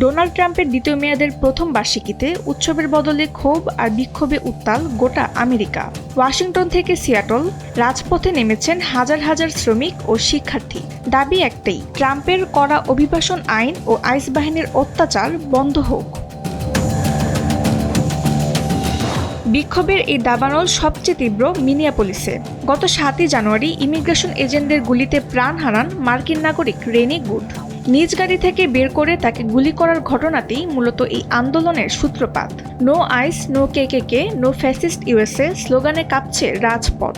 Donald ট্রাম্পের দ্বিতীয় মেয়াদের প্রথম বার্ষিকীতে উৎসবের বদলে ক্ষোভ আর বিক্ষোভে উত্তাল গোটা আমেরিকা। ওয়াশিংটন থেকে সিয়াটল রাজপথে নেমেছেন হাজার হাজার শ্রমিক ও শিক্ষার্থী। দাবি একটাই, ট্রাম্পের কড়া অভিবাসন আইন ও আইস বাহিনীর অত্যাচার বন্ধ হোক। বিক্ষোভের এই দাবানল সবচেয়ে তীব্র মিনিয়াপলিসে। গত 7 জানুয়ারি ইমিগ্রেশন এজেন্টদের গুলিতে প্রাণ হারান মার্কিন নাগরিক রেনি গুড। নিজ গাড়ি থেকে বের করে তাকে গুলি করার ঘটনাতেই মূলত এই আন্দোলনের সূত্রপাত। নো আইস, no KKK, no fascist USA স্লোগানে কাঁপছে রাজপথ।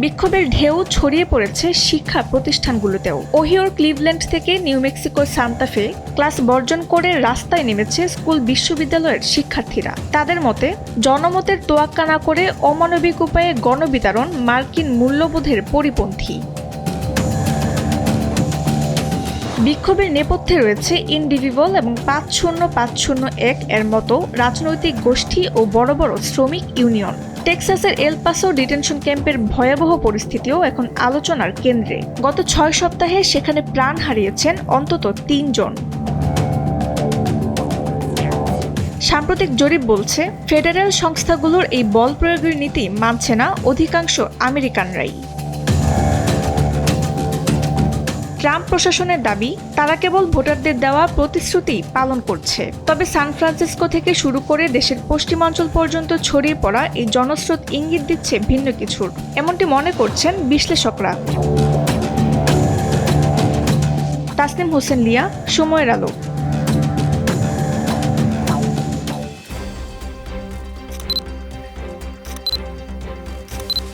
বিক্ষোভের ঢেউ ছড়িয়ে পড়েছে শিক্ষা প্রতিষ্ঠানগুলোতেও। ওহিওর ক্লিভল্যান্ড থেকে নিউ মেক্সিকোর সান্তা ফে ক্লাস বর্জন করে রাস্তায় নেমেছে স্কুল বিশ্ববিদ্যালয়ের শিক্ষার্থীরা। তাদের মতে, জনমতের তোয়াক্কা না করে অমানবিক উপায়ে গণবিতাড়ন মার্কিন মূল্যবোধের পরিপন্থী। বিক্ষোভের নেপথ্যে রয়েছে ইনডিভিভল এবং ৫০৫০১ এর মতো রাজনৈতিক গোষ্ঠী ও বড় বড় শ্রমিক ইউনিয়ন। টেক্সাসের এল পাসো ডিটেনশন ক্যাম্পের ভয়াবহ পরিস্থিতিও এখন আলোচনার কেন্দ্রে। গত 6 সপ্তাহে সেখানে প্রাণ হারিয়েছেন অন্তত 3 জন। সাম্প্রতিক জরিপ বলছে, ফেডারেল সংস্থাগুলোর এই বল প্রয়োগের নীতি মানছে না অধিকাংশ আমেরিকানরাই। ট্রাম্প প্রশাসনের দাবি, তারা কেবল ভোটারদের দেওয়া প্রতিশ্রুতি পালন করছে। তবে সান ফ্রান্সিসকো থেকে শুরু করে দেশের পশ্চিমাঞ্চল পর্যন্ত ছড়িয়ে পড়া এই জনস্রোত ইঙ্গিত দিচ্ছে ভিন্ন কিছুর, এমনটি মনে করছেন বিশ্লেষকরা। তাসনিম হোসেন লিয়া, সময়ের আলো।